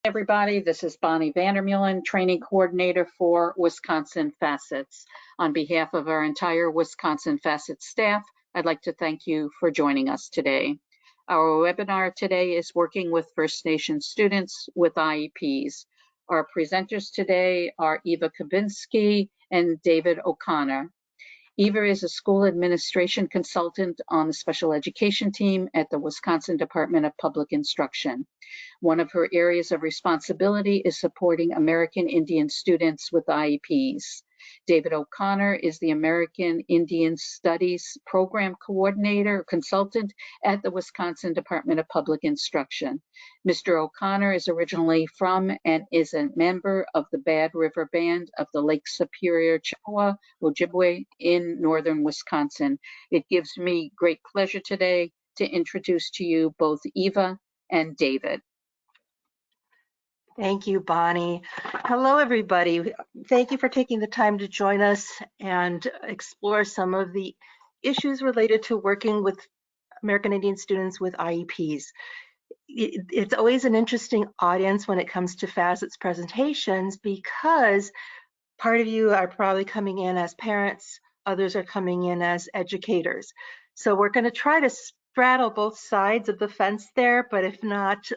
Everybody, this is Bonnie Vandermeulen, Training Coordinator for Wisconsin Facets. On behalf of our entire Wisconsin Facets staff, I'd like to thank you for joining us today. Our webinar today is working with First Nation students with IEPs. Our presenters today are Eva Kabinski and David O'Connor. Eva is a school administration consultant on the special education team at the Wisconsin Department of Public Instruction. One of her areas of responsibility is supporting American Indian students with IEPs. David O'Connor is the American Indian Studies Program Coordinator, Consultant at the Wisconsin Department of Public Instruction. Mr. O'Connor is originally from and is a member of the Bad River Band of the Lake Superior Chippewa Ojibwe in northern Wisconsin. It gives me great pleasure today to introduce to you both Eva and David. Thank you, Bonnie. Hello, everybody. Thank you for taking the time to join us and explore some of the issues related to working with American Indian students with IEPs. It's always an interesting audience when it comes to Facets presentations because part of you are probably coming in as parents, others are coming in as educators. So we're going to try to straddle both sides of the fence there, but if not,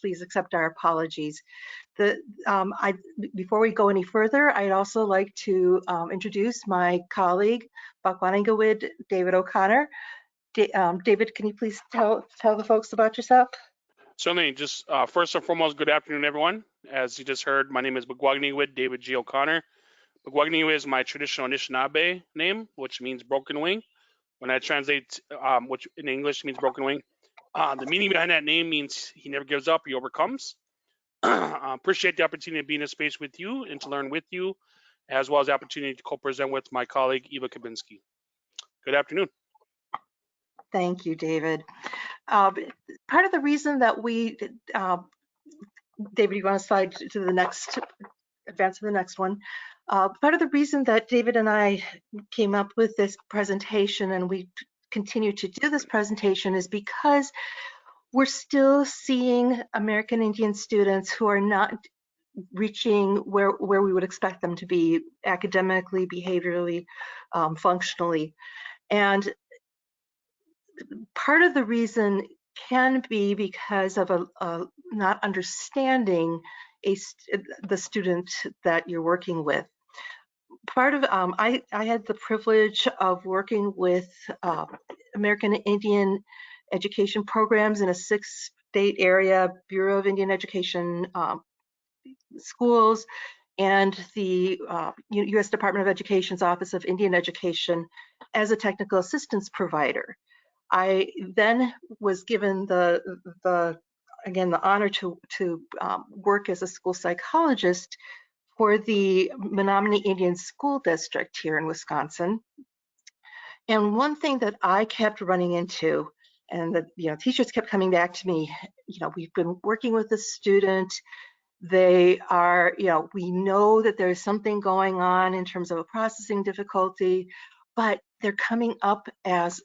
please accept our apologies. Before we go any further, I'd also like to introduce my colleague, Bakwaningawid David O'Connor. David, can you please tell the folks about yourself? Certainly. Just first and foremost, good afternoon, everyone. As you just heard, my name is Bagwagniwid David G. O'Connor. Bagwagniwid is my traditional Anishinaabe name, which means broken wing. When I translate, which in English means broken wing, the meaning behind that name means he never gives up, he overcomes. Appreciate the opportunity to be in this space with you and to learn with you, as well as the opportunity to co-present with my colleague, Eva Kabinski. Good afternoon. Thank you, David. Part of the reason that we, David, you want to slide to the next, advance to the next one. Part of the reason that David and I came up with this presentation and we continue to do this presentation is because we're still seeing American Indian students who are not reaching where we would expect them to be academically, behaviorally, functionally. And part of the reason can be because of a not understanding the student that you're working with. Part of I had the privilege of working with American Indian education programs in a 6-state area, Bureau of Indian Education schools, and the U.S. Department of Education's Office of Indian Education as a technical assistance provider. I then was given the honor to work as a school psychologist for the Menominee Indian School District here in Wisconsin. And one thing that I kept running into, and that teachers kept coming back to me, we've been working with a student. They are, we know that there's something going on in terms of a processing difficulty, but they're coming up as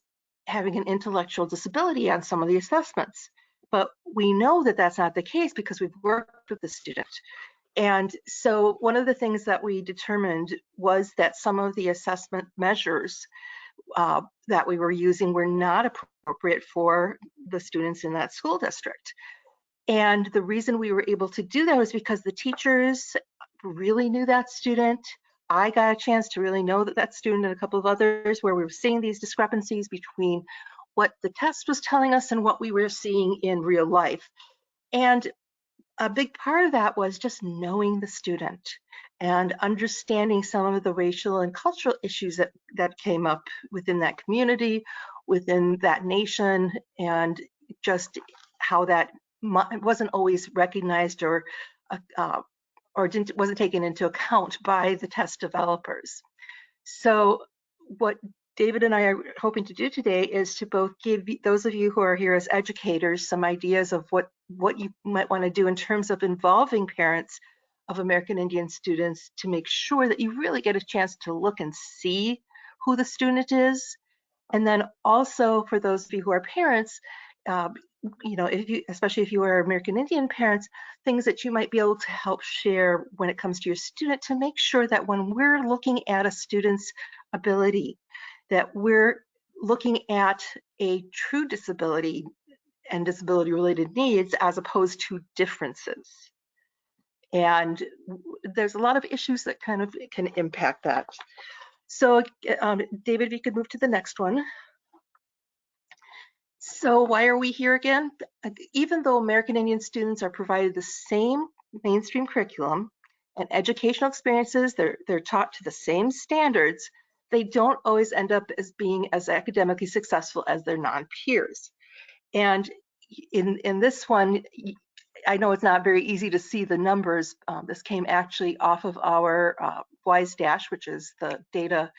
having an intellectual disability on some of the assessments. But we know that that's not the case because we've worked with the student. And so one of the things that we determined was that some of the assessment measures that we were using were not appropriate for the students in that school district. And the reason we were able to do that was because the teachers really knew that student. I got a chance to really know that student and a couple of others where we were seeing these discrepancies between what the test was telling us and what we were seeing in real life. And a big part of that was just knowing the student and understanding some of the racial and cultural issues that came up within that community, within that nation, and just how that wasn't always recognized or wasn't taken into account by the test developers. So what David and I are hoping to do today is to both give those of you who are here as educators some ideas of what you might want to do in terms of involving parents of American Indian students to make sure that you really get a chance to look and see who the student is. And then also for those of you who are parents, especially if you are American Indian parents, things that you might be able to help share when it comes to your student, to make sure that when we're looking at a student's ability, that we're looking at a true disability and disability related needs as opposed to differences. And there's a lot of issues that kind of can impact that. So David, if you could move to the next one. So why are we here again? Even though American Indian students are provided the same mainstream curriculum and educational experiences, they're taught to the same standards, they don't always end up as being as academically successful as their non-peers. And in this one, I know it's not very easy to see the numbers. This came actually off of our WISE Dash, which is the data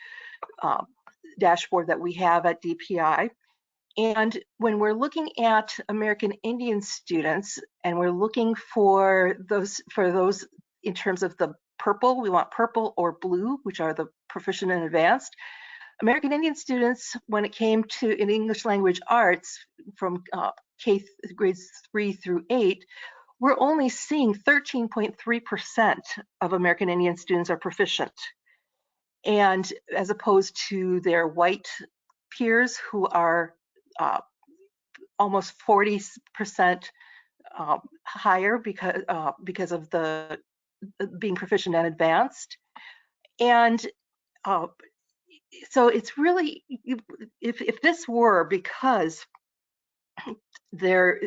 dashboard that we have at DPI. And when we're looking at American Indian students, and we're looking for those in terms of the purple, we want purple or blue, which are the proficient and advanced. American Indian students, when it came to in English language arts from grades 3 through 8, we're only seeing 13.3% of American Indian students are proficient. And as opposed to their white peers who are almost 40% higher because of the being proficient and advanced. And so it's really, if this were because there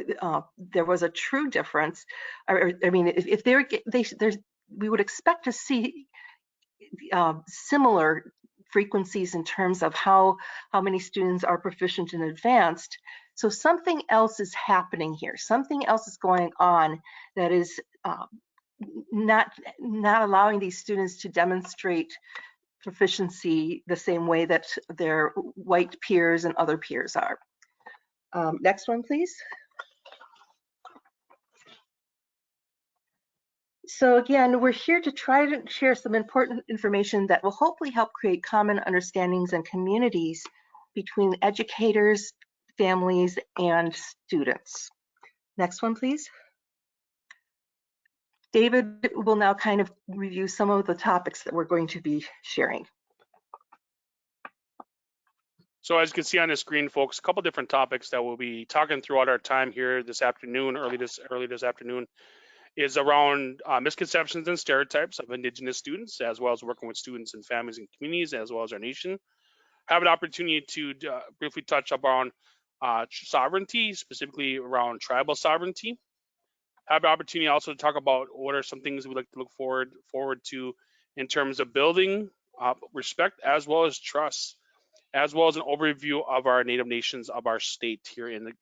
was a true difference, I mean, if we would expect to see similar frequencies in terms of how many students are proficient and advanced. So something else is happening here. Something else is going on that is not allowing these students to demonstrate proficiency the same way that their white peers and other peers are. Next one, please. So again, we're here to try to share some important information that will hopefully help create common understandings and communities between educators, families, and students. Next one, please. David will now kind of review some of the topics that we're going to be sharing. So as you can see on the screen, folks, a couple different topics that we'll be talking throughout our time here this afternoon, early this afternoon, is around misconceptions and stereotypes of Indigenous students, as well as working with students and families and communities, as well as our nation. Have an opportunity to briefly touch upon sovereignty, specifically around tribal sovereignty. Have an opportunity also to talk about what are some things we'd like to look forward to in terms of building respect as well as trust, as well as an overview of our Native nations of our state here in the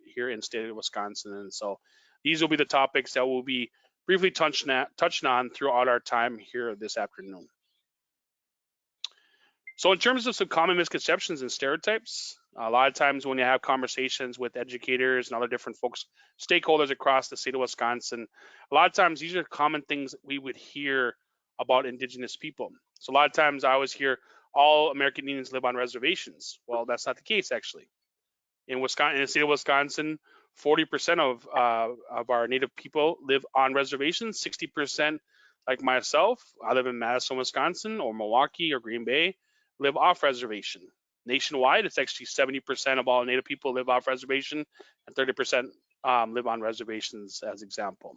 state of Wisconsin. And so these will be the topics that we'll be briefly touching on throughout our time here this afternoon. So in terms of some common misconceptions and stereotypes, a lot of times when you have conversations with educators and other different folks, stakeholders across the state of Wisconsin, a lot of times these are common things that we would hear about Indigenous people. So a lot of times I always hear all American Indians live on reservations. Well, that's not the case actually. In Wisconsin, in the state of Wisconsin, 40% of our Native people live on reservations. 60%, like myself, I live in Madison, Wisconsin, or Milwaukee or Green Bay, live off reservation. Nationwide, it's actually 70% of all Native people live off reservation, and 30% live on reservations, as example.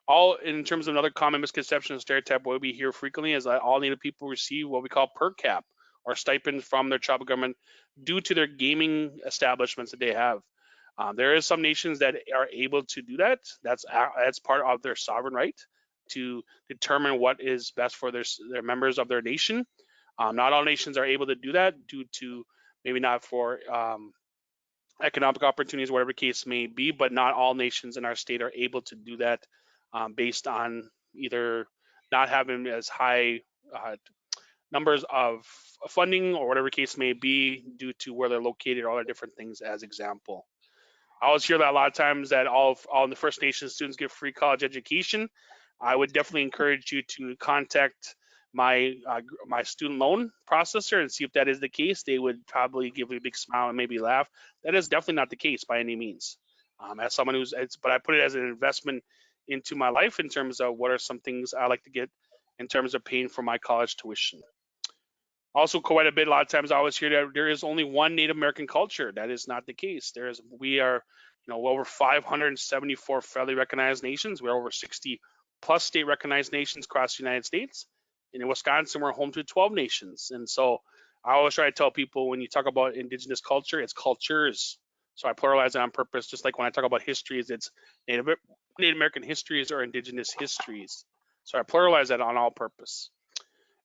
All in terms of another common misconception and stereotype, what we hear frequently is that all Native people receive what we call per cap, or stipends from their tribal government due to their gaming establishments that they have. There is some nations that are able to do that. That's part of their sovereign right to determine what is best for their members of their nation. Not all nations are able to do that due to maybe not for economic opportunities, whatever the case may be, but not all nations in our state are able to do that based on either not having as high numbers of funding or whatever case may be due to where they're located, all the different things as example. I always hear that a lot of times that all the First Nations students get free college education. I would definitely encourage you to contact my student loan processor and see if that is the case. They would probably give you a big smile and maybe laugh. That is definitely not the case by any means. As someone but I put it as an investment into my life in terms of what are some things I like to get in terms of paying for my college tuition. Also, quite a bit. A lot of times, I always hear that there is only one Native American culture. That is not the case. We are, over 574 federally recognized nations. We're over 60 plus state recognized nations across the United States. And in Wisconsin, we're home to 12 nations. And so, I always try to tell people when you talk about indigenous culture, it's cultures. So I pluralize it on purpose. Just like when I talk about histories, it's Native American histories or indigenous histories. So I pluralize that on all purpose.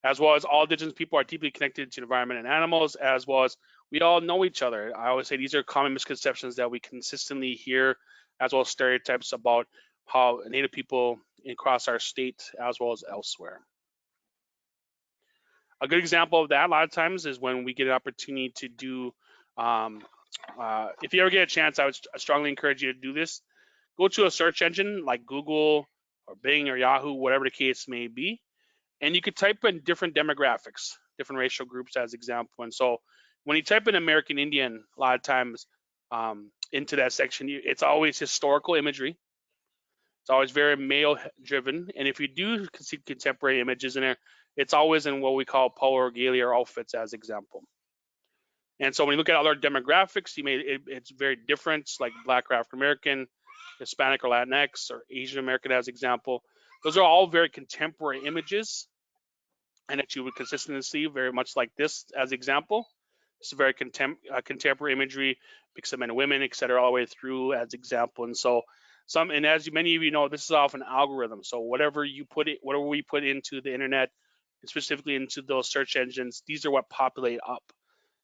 As well as all indigenous people are deeply connected to the environment and animals, as well as we all know each other. I always say these are common misconceptions that we consistently hear, as well as stereotypes about how Native people across our state, as well as elsewhere. A good example of that a lot of times is when we get an opportunity to do, if you ever get a chance, I would strongly encourage you to do this. Go to a search engine like Google or Bing or Yahoo, whatever the case may be, and you could type in different demographics, different racial groups as example. And so when you type in American Indian, a lot of times into that section, it's always historical imagery. It's always very male driven. And if you do see contemporary images in there, it's always in what we call power regalia or outfits as example. And so when you look at other demographics, it's very different, like Black or African American, Hispanic or Latinx, or Asian American as example. Those are all very contemporary images, and that you would consistently see very much like this as example. It's a very contemporary imagery, mix of men and women, et cetera, all the way through as example. And so and as many of you know, this is off an algorithm. So whatever we put into the internet, and specifically into those search engines, these are what populate up.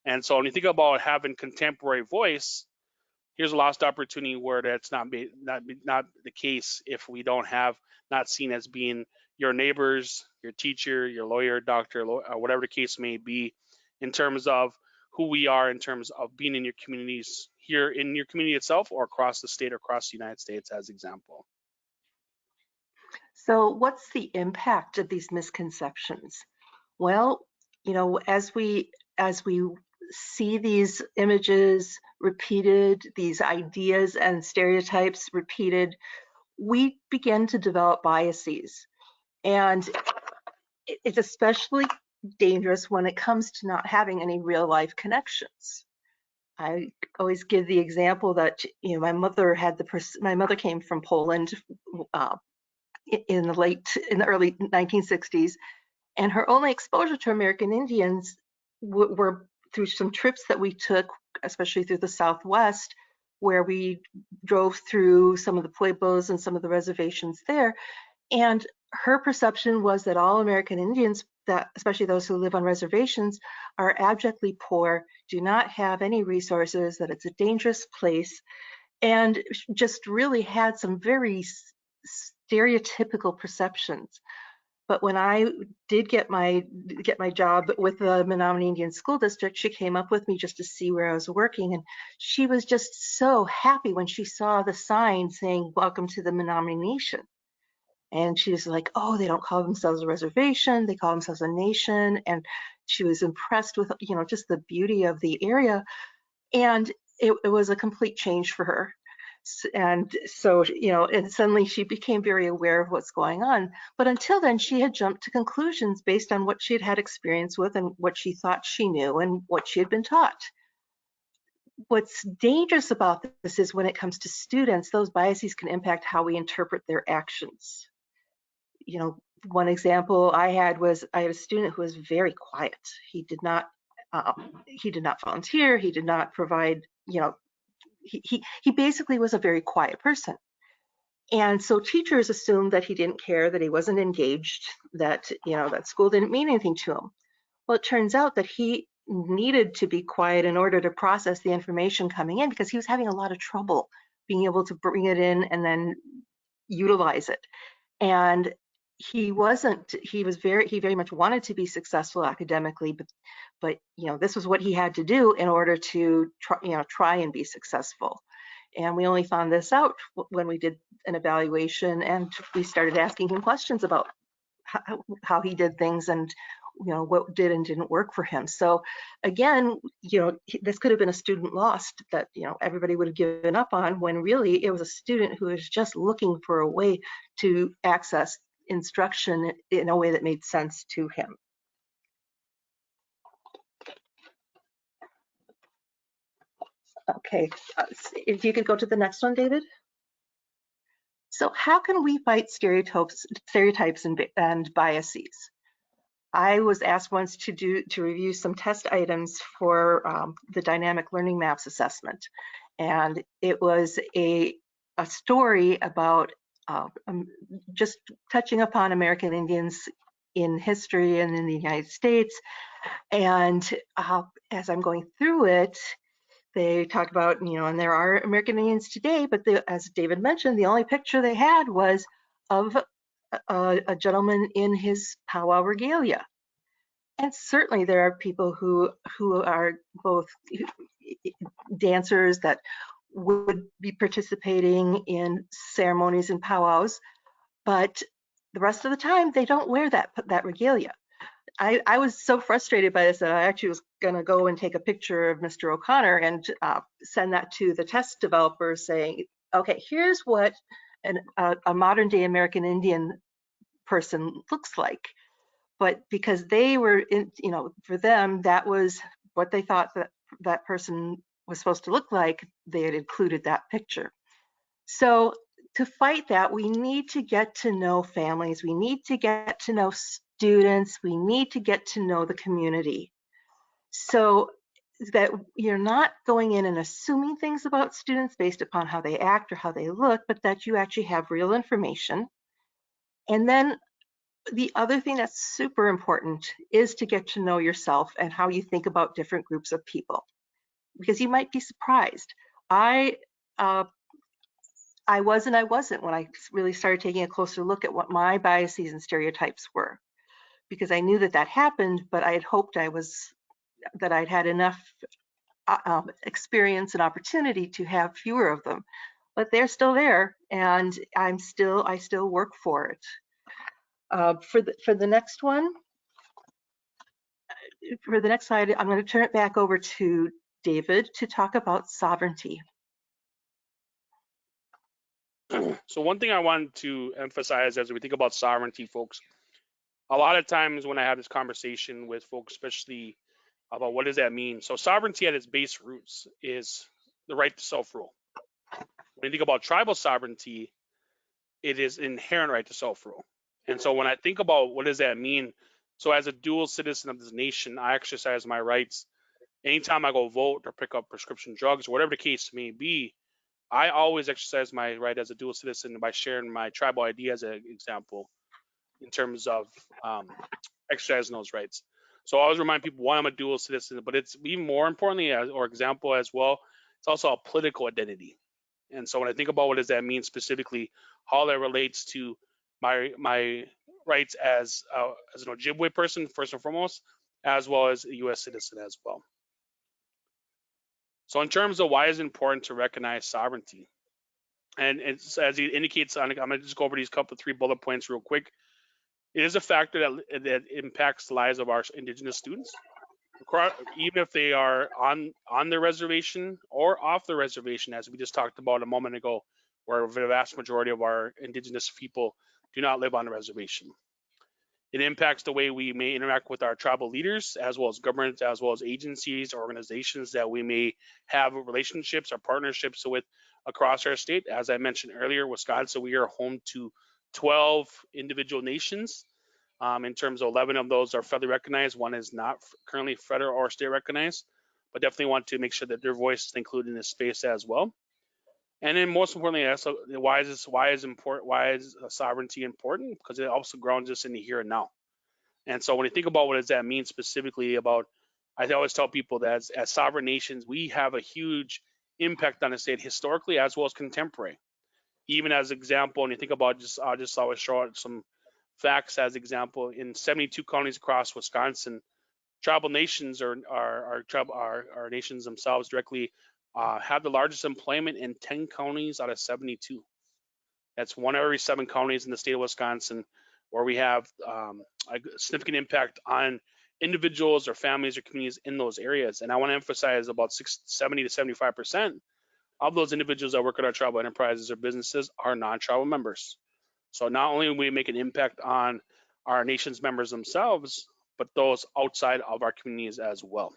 And so when you think about having contemporary voice, here's a lost opportunity where that's not the case if we don't have not seen as being your neighbors, your teacher, your lawyer, doctor, whatever the case may be, in terms of who we are, in terms of being in your communities, here in your community itself, or across the state or across the United States as example. So what's the impact of these misconceptions? Well, as we see these images repeated, these ideas and stereotypes repeated, we begin to develop biases. And it's especially dangerous when it comes to not having any real life connections. I always give the example that my mother came from Poland in the early 1960s, and her only exposure to American Indians were through some trips that we took, especially through the Southwest, where we drove through some of the pueblos and some of the reservations there. And her perception was that all American Indians, especially those who live on reservations, are abjectly poor, do not have any resources, that it's a dangerous place, and just really had some very stereotypical perceptions. But when I did get my job with the Menominee Indian School District, she came up with me just to see where I was working, and she was just so happy when she saw the sign saying, "Welcome to the Menominee Nation." And she was like, "Oh, they don't call themselves a reservation, they call themselves a nation." And she was impressed with, just the beauty of the area. And it was a complete change for her. And so, and suddenly she became very aware of what's going on. But until then, she had jumped to conclusions based on what she had had experience with and what she thought she knew and what she had been taught. What's dangerous about this is when it comes to students, those biases can impact how we interpret their actions. One example I had was I had a student who was very quiet. He did not volunteer. He did not provide, he basically was a very quiet person. And so teachers assumed that he didn't care, that he wasn't engaged, that, that school didn't mean anything to him. Well, it turns out that he needed to be quiet in order to process the information coming in, because he was having a lot of trouble being able to bring it in and then utilize it. And he very much wanted to be successful academically, but this was what he had to do in order to try and be successful. And we only found this out when we did an evaluation and we started asking him questions about how he did things and what did and didn't work for him. So again, this could have been a student lost that everybody would have given up on, when really it was a student who was just looking for a way to access instruction in a way that made sense to him. Okay, if you could go to the next one, David. So how can we fight stereotypes and biases? I was asked once to review some test items for the dynamic learning maps assessment, and it was a story about just touching upon American Indians in history and in the United States. And as I'm going through it, they talk about, and there are American Indians today, but as David mentioned, the only picture they had was of a gentleman in his powwow regalia. And certainly there are people who are both dancers that would be participating in ceremonies and powwows, but the rest of the time they don't wear that regalia. I was so frustrated by this that I actually was going to go and take a picture of Mr. O'Connor and send that to the test developers saying, okay, here's what a modern day American Indian person looks like. But because they were for them, that was what they thought that person was supposed to look like, they had included that picture. So to fight that, we need to get to know families, we need to get to know students, we need to get to know the community, so that you're not going in and assuming things about students based upon how they act or how they look, but that you actually have real information. And then the other thing that's super important is to get to know yourself and how you think about different groups of people, because you might be surprised. I was and I wasn't when I really started taking a closer look at what my biases and stereotypes were, because I knew that happened, but I had hoped that I'd had enough experience and opportunity to have fewer of them. But they're still there, and I still work for it. For the next one, for the next slide, I'm going to turn it back over to David to talk about sovereignty. So one thing I wanted to emphasize as we think about sovereignty, folks, a lot of times when I have this conversation with folks, especially about what does that mean? So sovereignty at its base roots is the right to self-rule. When you think about tribal sovereignty, it is inherent right to self-rule. And so when I think about what does that mean, so as a dual citizen of this nation, I exercise my rights. Anytime I go vote or pick up prescription drugs, or whatever the case may be, I always exercise my right as a dual citizen by sharing my tribal ID as an example in terms of exercising those rights. So I always remind people, one, I'm a dual citizen, but it's even more importantly, or example as well, it's also a political identity. And so when I think about what does that mean specifically, how that relates to my rights as an Ojibwe person, first and foremost, as well as a U.S. citizen as well. So in terms of why is it important to recognize sovereignty, and it's, as he indicates, I'm going to just go over these three bullet points real quick. It is a factor that impacts the lives of our Indigenous students, even if they are on their reservation or off the reservation, as we just talked about a moment ago, where the vast majority of our Indigenous people do not live on the reservation. It impacts the way we may interact with our tribal leaders, as well as governments, as well as agencies or organizations that we may have relationships or partnerships with across our state. As I mentioned earlier, Wisconsin, we are home to 12 individual nations. In terms of 11 of those are federally recognized. One is not currently federal or state recognized, but definitely want to make sure that their voice is included in this space as well. And then most importantly, why is sovereignty important? Because it also grounds us in the here and now. And so when you think about what does that mean specifically about, I always tell people that as sovereign nations, we have a huge impact on the state historically as well as contemporary. Even as example, when you think about I'll just always show out some facts as example, in 72 counties across Wisconsin, tribal nations or our nations themselves directly have the largest employment in 10 counties out of 72. That's 1 out of every 7 counties in the state of Wisconsin. or we have a significant impact on individuals or families or communities in those areas. And I want to emphasize about 70 to 75% of those individuals that work at our tribal enterprises or businesses are non-tribal members. So not only do we make an impact on our nation's members themselves, but those outside of our communities as well.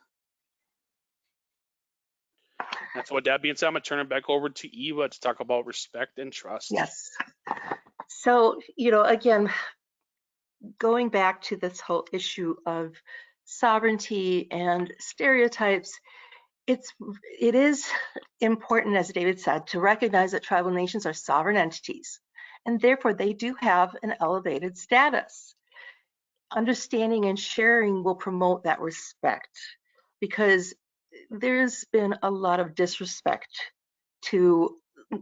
And so with that being said, I'm gonna turn it back over to Eva to talk about respect and trust. Yes. So, again, going back to this whole issue of sovereignty and stereotypes, it is important, as David said, to recognize that tribal nations are sovereign entities, and therefore they do have an elevated status. Understanding and sharing will promote that respect, because there's been a lot of disrespect to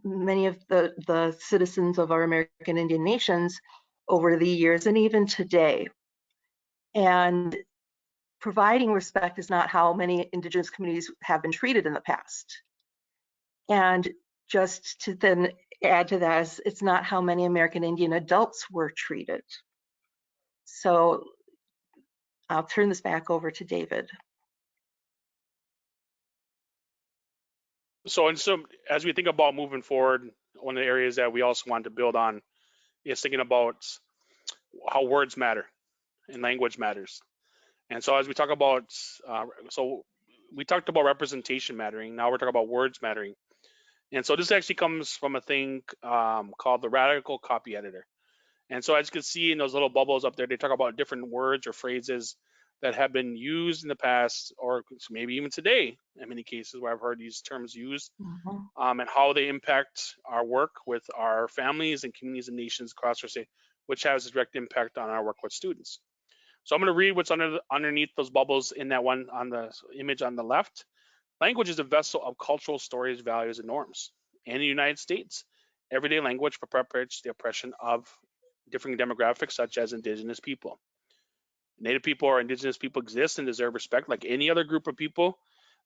many of the citizens of our American Indian nations over the years and even today. And providing respect is not how many Indigenous communities have been treated in the past. And just to then add to that, it's not how many American Indian adults were treated. So I'll turn this back over to David. So as we think about moving forward, one of the areas that we also want to build on is thinking about how words matter and language matters. And so as we talk about, so we talked about representation mattering. Now we're talking about words mattering. And so this actually comes from a thing called the radical copy editor. And so as you can see in those little bubbles up there, they talk about different words or phrases that have been used in the past, or maybe even today, in many cases where I've heard these terms used, and how they impact our work with our families and communities and nations across our state, which has a direct impact on our work with students. So I'm going to read what's underneath those bubbles in that one on the image on the left. Language is a vessel of cultural stories, values, and norms. In the United States, everyday language perpetuates the oppression of different demographics such as Indigenous people. Native people or Indigenous people exist and deserve respect like any other group of people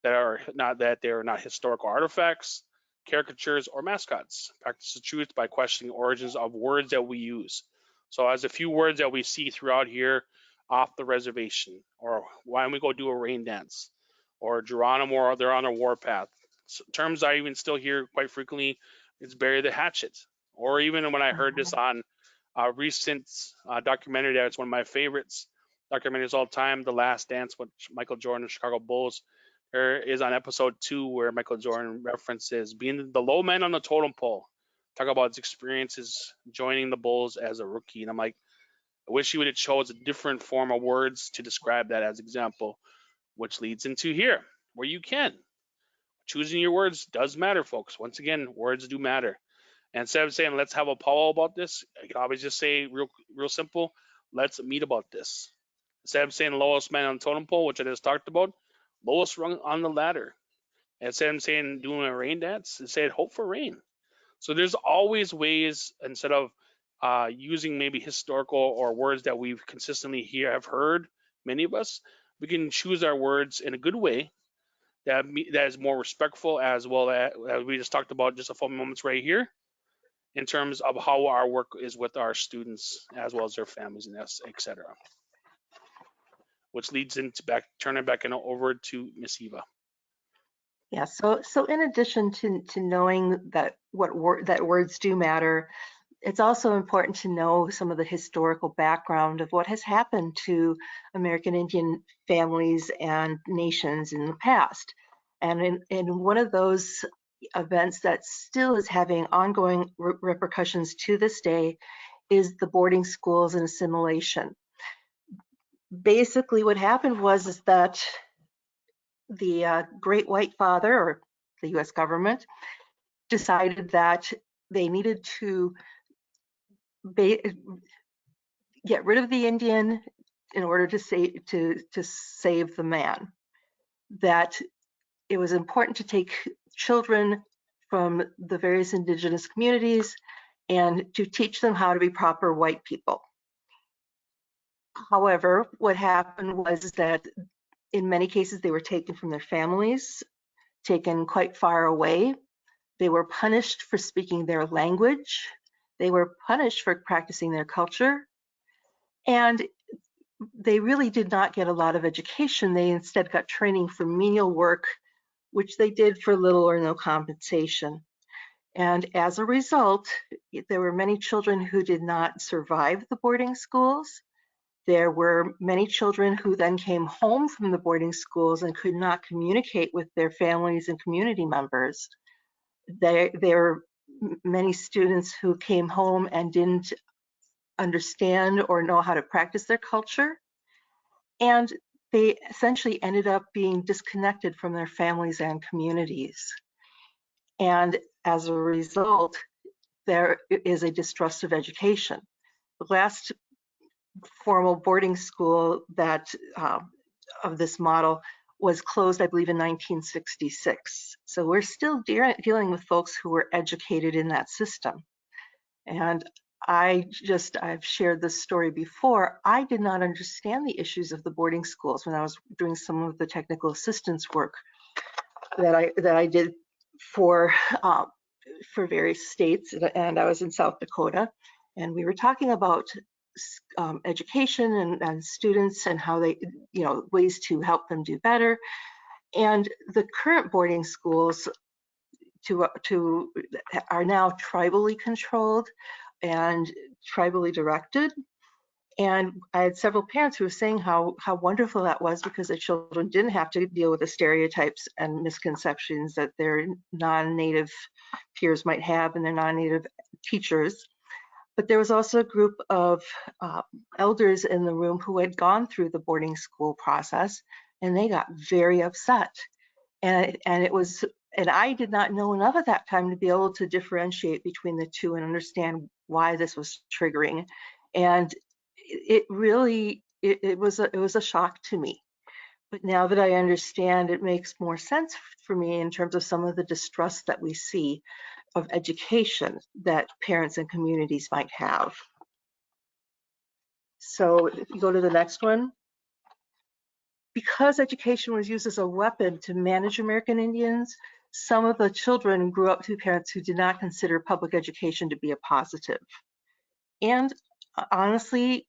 they are not historical artifacts, caricatures, or mascots. Practice the truth by questioning origins of words that we use. So as a few words that we see throughout here, off the reservation, or why don't we go do a rain dance, or Geronimo, or they're on a warpath. So terms I even still hear quite frequently is bury the hatchet. Or even when I heard this on a recent documentary that's one of my favorites, documentaries all time, The Last Dance with Michael Jordan of Chicago Bulls. There is on episode 2 where Michael Jordan references being the low man on the totem pole. Talk about his experiences joining the Bulls as a rookie. And I'm like, I wish he would have chose a different form of words to describe that as example, which leads into here, where you can. Choosing your words does matter, folks. Once again, words do matter. And instead of saying, let's have a powwow about this, I can always just say real simple, let's meet about this. Instead of saying lowest man on the totem pole, which I just talked about, lowest rung on the ladder. Instead of saying doing a rain dance, instead hope for rain. So there's always ways, instead of using maybe historical or words that we've consistently have heard, many of us, we can choose our words in a good way that is more respectful, as well as we just talked about just a few moments right here, in terms of how our work is with our students as well as their families and etc. Which leads into turning back over to Miss Eva. Yeah, so in addition to knowing that that words do matter, it's also important to know some of the historical background of what has happened to American Indian families and nations in the past. And in one of those events that still is having ongoing repercussions to this day is the boarding schools and assimilation. Basically, what happened was that the Great White Father, or the U.S. government, decided that they needed to get rid of the Indian in order to save the man. That it was important to take children from the various Indigenous communities and to teach them how to be proper white people. However, what happened was that in many cases they were taken from their families, taken quite far away. They were punished for speaking their language. They were punished for practicing their culture. And they really did not get a lot of education. They instead got training for menial work, which they did for little or no compensation. And as a result, there were many children who did not survive the boarding schools. There were many children who then came home from the boarding schools and could not communicate with their families and community members. There were many students who came home and didn't understand or know how to practice their culture. And they essentially ended up being disconnected from their families and communities. And as a result, there is a distrust of education. The last formal boarding school that of this model was closed, I believe, in 1966. So we're still dealing with folks who were educated in that system. And I've shared this story before. I did not understand the issues of the boarding schools when I was doing some of the technical assistance work that I did for various states, and I was in South Dakota, and we were talking about education and students and how they, ways to help them do better. And the current boarding schools are now tribally controlled and tribally directed. And I had several parents who were saying how wonderful that was, because their children didn't have to deal with the stereotypes and misconceptions that their non-native peers might have and their non-native teachers. But there was also a group of elders in the room who had gone through the boarding school process, and they got very upset. And I did not know enough at that time to be able to differentiate between the two and understand why this was triggering. And it really was a shock to me. But now that I understand, it makes more sense for me in terms of some of the distrust that we see of education that parents and communities might have. So if you go to the next one. Because education was used as a weapon to manage American Indians, some of the children grew up to parents who did not consider public education to be a positive. And honestly,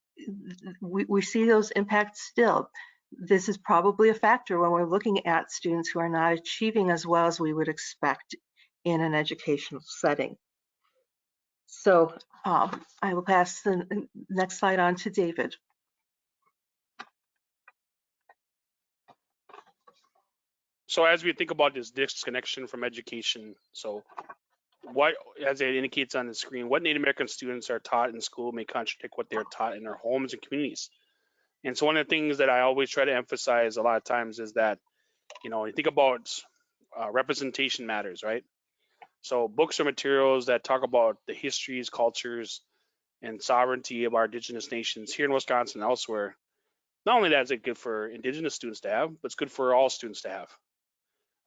we see those impacts still. This is probably a factor when we're looking at students who are not achieving as well as we would expect in an educational setting. So I will pass the next slide on to David. So as we think about this disconnection from education, so what, as it indicates on the screen, what Native American students are taught in school may contradict what they're taught in their homes and communities. And so one of the things that I always try to emphasize a lot of times is that, you think about representation matters, right? So books or materials that talk about the histories, cultures, and sovereignty of our indigenous nations here in Wisconsin and elsewhere. Not only that is it good for indigenous students to have, but it's good for all students to have.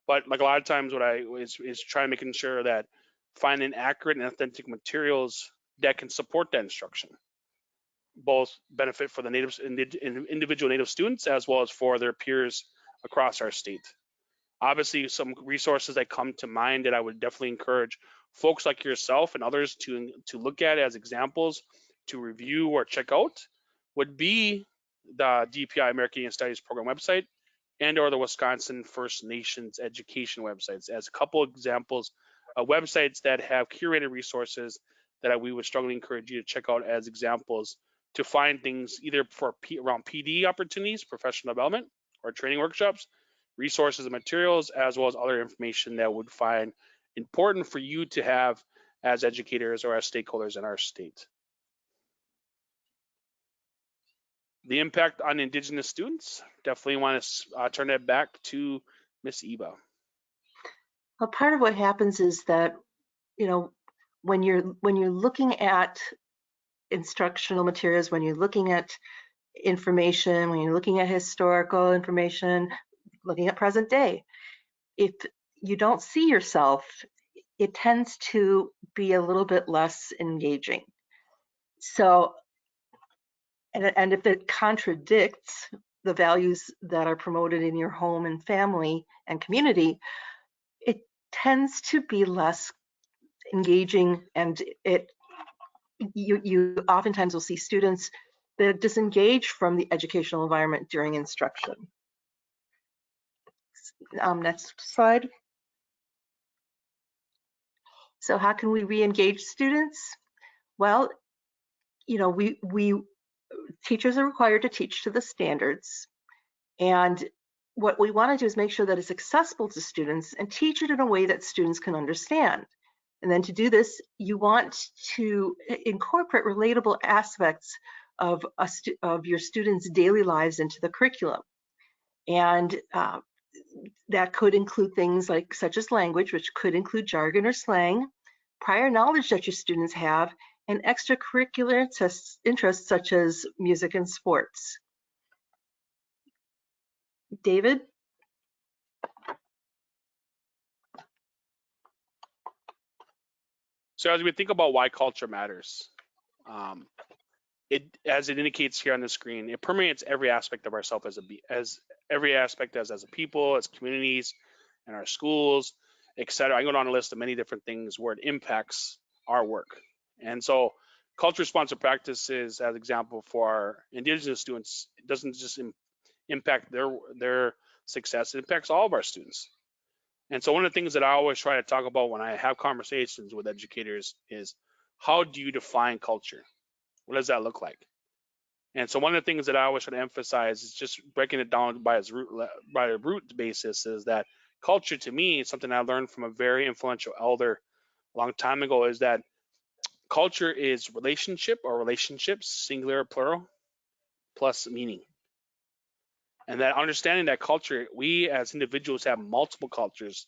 But like a lot of times, what I is trying making sure that finding accurate and authentic materials that can support that instruction, both benefit for the individual Native students as well as for their peers across our state. Obviously, some resources that come to mind that I would definitely encourage folks like yourself and others to look at as examples to review or check out would be the DPI American Indian Studies Program website and or the Wisconsin First Nations education websites as a couple examples of websites that have curated resources that we would strongly encourage you to check out as examples to find things either for around PD opportunities, professional development, or training workshops, resources and materials, as well as other information that would find important for you to have as educators or as stakeholders in our state. The impact on Indigenous students, definitely want to turn that back to Miss Eva. Well, part of what happens is that, when you're looking at instructional materials, when you're looking at information, when you're looking at historical information, looking at present day, if you don't see yourself, it tends to be a little bit less engaging. So, and if it contradicts the values that are promoted in your home and family and community, it tends to be less engaging, and you oftentimes will see students that disengage from the educational environment during instruction. Next slide. So how can we re-engage students? Well, teachers are required to teach to the standards. And what we want to do is make sure that it's accessible to students and teach it in a way that students can understand. And then to do this, you want to incorporate relatable aspects of your students' daily lives into the curriculum. And that could include things like such as language, which could include jargon or slang, prior knowledge that your students have, and extracurricular interests such as music and sports. David? So as we think about why culture matters, as it indicates here on the screen, it permeates every aspect of ourselves as a people, as communities, and our schools, etc. I go down a list of many different things where it impacts our work. And so culture responsive practices, as example for our Indigenous students, it doesn't just impact their success, it impacts all of our students. And so one of the things that I always try to talk about when I have conversations with educators is, how do you define culture? What does that look like? And so one of the things that I always try to emphasize is just breaking it down by a root basis, is that culture to me is something I learned from a very influential elder a long time ago, is that culture is relationship or relationships, singular or plural, plus meaning. And that understanding that culture, we as individuals have multiple cultures,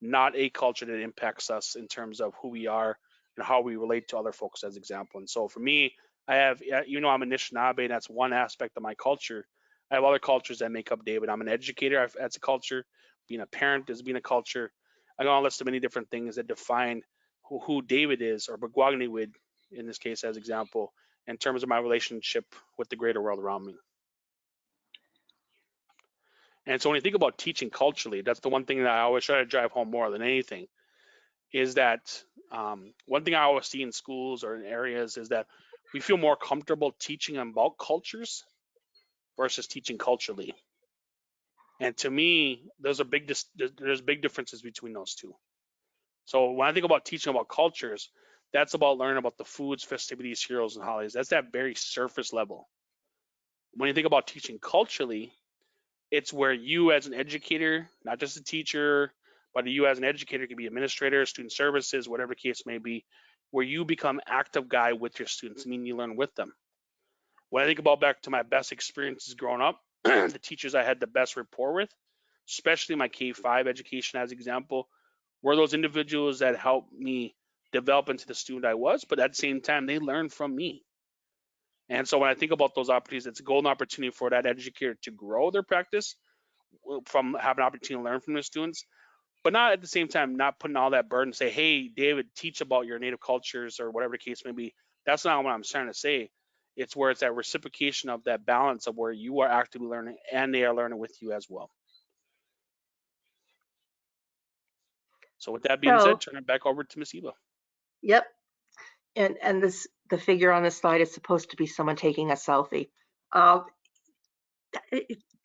not a culture that impacts us in terms of who we are and how we relate to other folks, as example. And so for me, I have, I'm a Anishinaabe, and that's one aspect of my culture. I have other cultures that make up David. I'm an educator, that's a culture. Being a parent is being a culture. I got a list of many different things that define who David is, or Bagwagniwid, in this case, as example, in terms of my relationship with the greater world around me. And so when you think about teaching culturally, that's the one thing that I always try to drive home more than anything, is that one thing I always see in schools or in areas is that we feel more comfortable teaching about cultures versus teaching culturally. And to me, there's big differences between those two. So when I think about teaching about cultures, that's about learning about the foods, festivities, heroes, and holidays. That's that very surface level. When you think about teaching culturally, it's where you as an educator, not just a teacher, but you as an educator, can be administrator, student services, whatever the case may be, where you become active guy with your students, meaning you learn with them. When I think about back to my best experiences growing up, the teachers I had the best rapport with, especially my K-5 education as example, were those individuals that helped me develop into the student I was, but at the same time, they learned from me. And so when I think about those opportunities, it's a golden opportunity for that educator to grow their practice from having an opportunity to learn from their students, but not at the same time, not putting all that burden, say, hey, David, teach about your native cultures or whatever the case may be. That's not what I'm trying to say. It's where it's that reciprocation of that balance of where you are actively learning and they are learning with you as well. So with that being said, turn it back over to Ms. Eva. Yep. And the figure on this slide is supposed to be someone taking a selfie.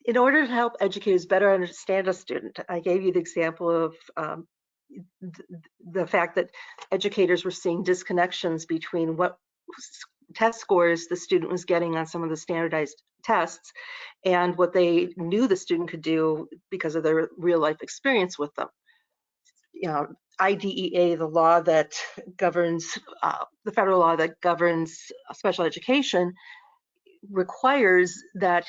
In order to help educators better understand a student, I gave you the example of the fact that educators were seeing disconnections between what test scores the student was getting on some of the standardized tests and what they knew the student could do because of their real life experience with them. IDEA, the law that governs, the federal law that governs special education, requires that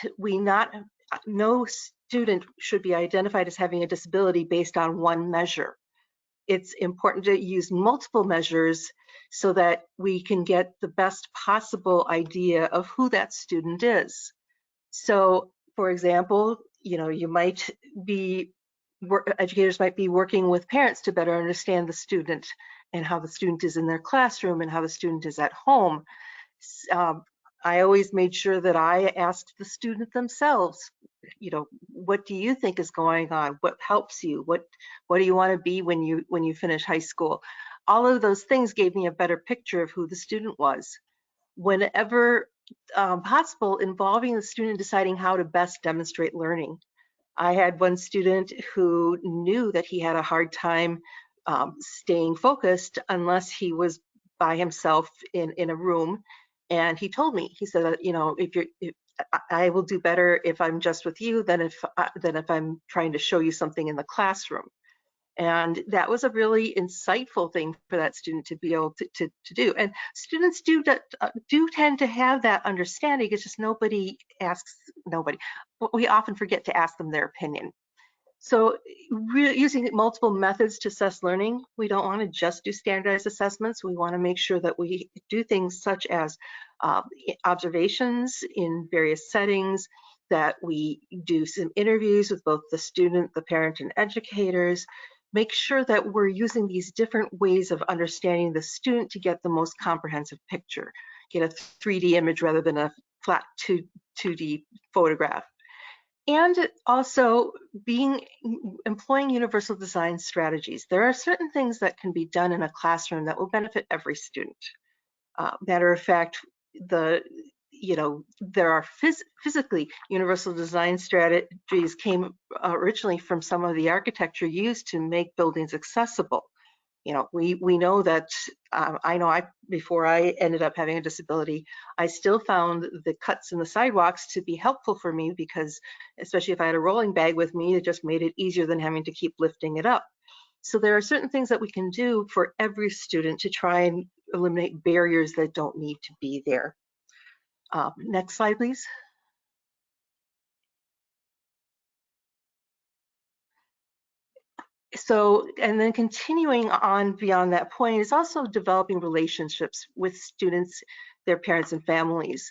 no student should be identified as having a disability based on one measure. It's important to use multiple measures so that we can get the best possible idea of who that student is. So, for example, educators might be working with parents to better understand the student and how the student is in their classroom and how the student is at home. I always made sure that I asked the student themselves, what do you think is going on? What helps you? What do you want to be when you finish high school? All of those things gave me a better picture of who the student was. Whenever possible involving the student deciding how to best demonstrate learning. I had one student who knew that he had a hard time staying focused unless he was by himself in a room. And he told me, he said, you know, if I will do better if I'm just with you than if I'm trying to show you something in the classroom. And that was a really insightful thing for that student to be able to do. And students do tend to have that understanding. It's just nobody asks nobody. We often forget to ask them their opinion. So using multiple methods to assess learning, we don't want to just do standardized assessments. We want to make sure that we do things such as observations in various settings, that we do some interviews with both the student, the parent, and educators. Make sure that we're using these different ways of understanding the student to get the most comprehensive picture, get a 3D image rather than a flat 2D photograph. And also employing universal design strategies. There are certain things that can be done in a classroom that will benefit every student. Matter of fact, there are physically universal design strategies came originally from some of the architecture used to make buildings accessible. You know, we know that before I ended up having a disability, I still found the cuts in the sidewalks to be helpful for me, because especially if I had a rolling bag with me, it just made it easier than having to keep lifting it up. So there are certain things that we can do for every student to try and eliminate barriers that don't need to be there. Next slide, please. So, and then continuing on beyond that point is also developing relationships with students, their parents, and families.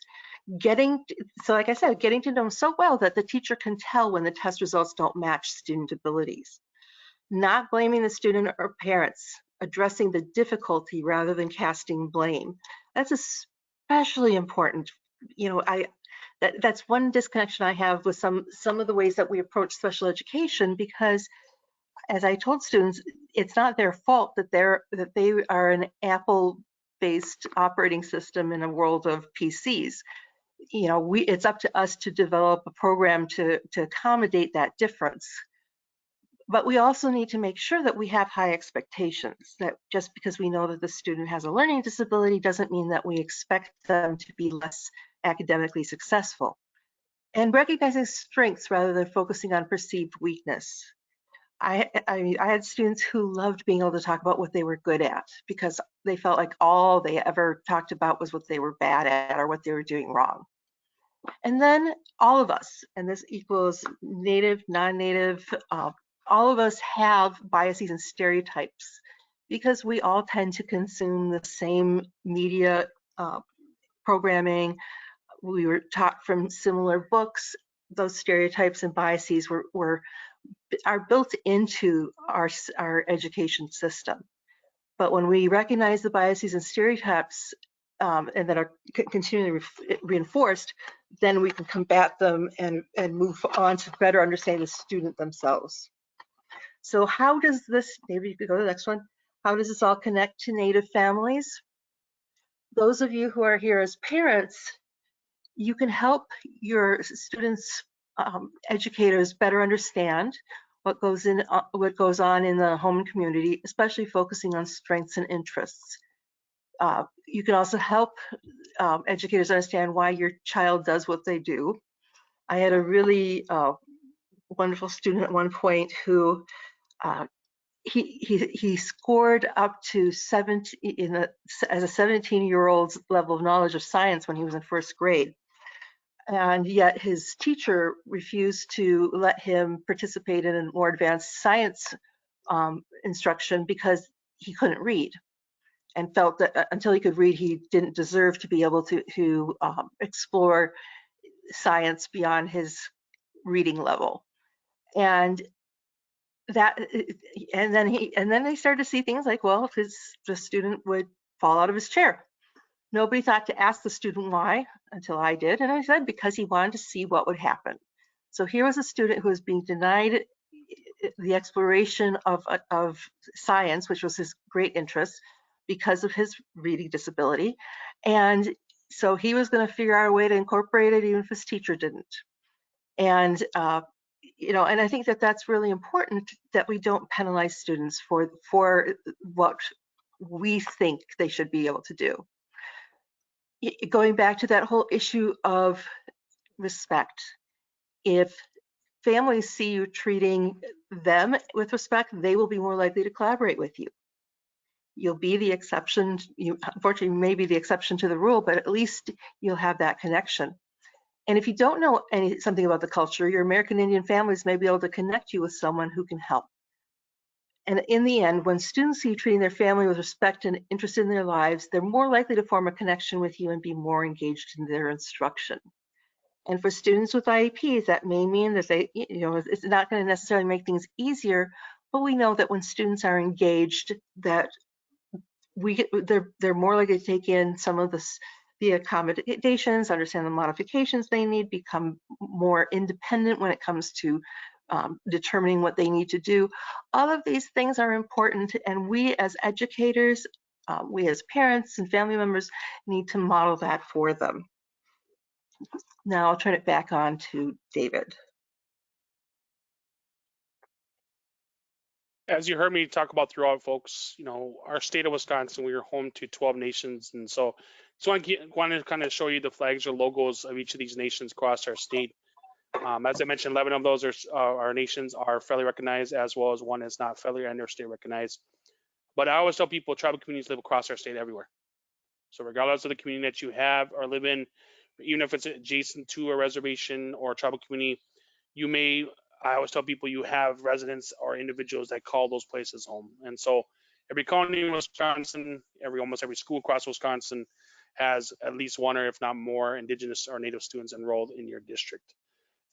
So like I said, getting to know them so well that the teacher can tell when the test results don't match student abilities. Not blaming the student or parents, addressing the difficulty rather than casting blame. That's especially important. You know, that's one disconnection I have with some of the ways that we approach special education, because as I told students, it's not their fault that they are an Apple-based operating system in a world of PCs. You know, it's up to us to develop a program to accommodate that difference. But we also need to make sure that we have high expectations, that just because we know that the student has a learning disability doesn't mean that we expect them to be less academically successful. And recognizing strengths rather than focusing on perceived weakness. I had students who loved being able to talk about what they were good at, because they felt like all they ever talked about was what they were bad at or what they were doing wrong. And then all of us, and this equals native, non-native, all of us have biases and stereotypes, because we all tend to consume the same media programming. We were taught from similar books. Those stereotypes and biases are built into our education system. But when we recognize the biases and stereotypes and that are continually reinforced, then we can combat them and move on to better understand the student themselves. So how does this, maybe you could go to the next one, how does this all connect to Native families? Those of you who are here as parents, you can help your students, educators better understand what goes on in the home and community, especially focusing on strengths and interests. You can also help educators understand why your child does what they do. I had a really wonderful student at one point who he scored up to 17 as a 17-year-old's level of knowledge of science when he was in first grade. And yet his teacher refused to let him participate in a more advanced science instruction because he couldn't read, and felt that until he could read, he didn't deserve to be able to explore science beyond his reading level. And then they started to see things like, well, the student would fall out of his chair. Nobody thought to ask the student why until I did, and I said because he wanted to see what would happen. So here was a student who was being denied the exploration of science, which was his great interest, because of his reading disability. And So he was going to figure out a way to incorporate it even if his teacher didn't. And and I think that that's really important, that we don't penalize students for what we think they should be able to do. Going back to that whole issue of respect, if families see you treating them with respect, they will be more likely to collaborate with you. You'll be the exception. You unfortunately may be the exception to the rule, but at least you'll have that connection. And if you don't know something about the culture, your American Indian families may be able to connect you with someone who can help. And in the end, when students see you treating their family with respect and interested in their lives, they're more likely to form a connection with you and be more engaged in their instruction. And for students with IEPs, that may mean that it's not going to necessarily make things easier, but we know that when students are engaged, that they're more likely to take in some of the accommodations, understand the modifications they need, become more independent when it comes to determining what they need to do. All of these things are important, and we as educators, we as parents and family members need to model that for them. Now I'll turn it back on to David. As you heard me talk about throughout, folks, our state of Wisconsin, we are home to 12 nations. And so I want to kind of show you the flags or logos of each of these nations across our state. As I mentioned, 11 of those our nations are federally recognized, as well as one is not federally and or state recognized. But I always tell people tribal communities live across our state everywhere. So regardless of the community that you have or live in, even if it's adjacent to a reservation or a tribal community, I always tell people you have residents or individuals that call those places home. And so every county in Wisconsin, almost every school across Wisconsin has at least one or if not more Indigenous or Native students enrolled in your district.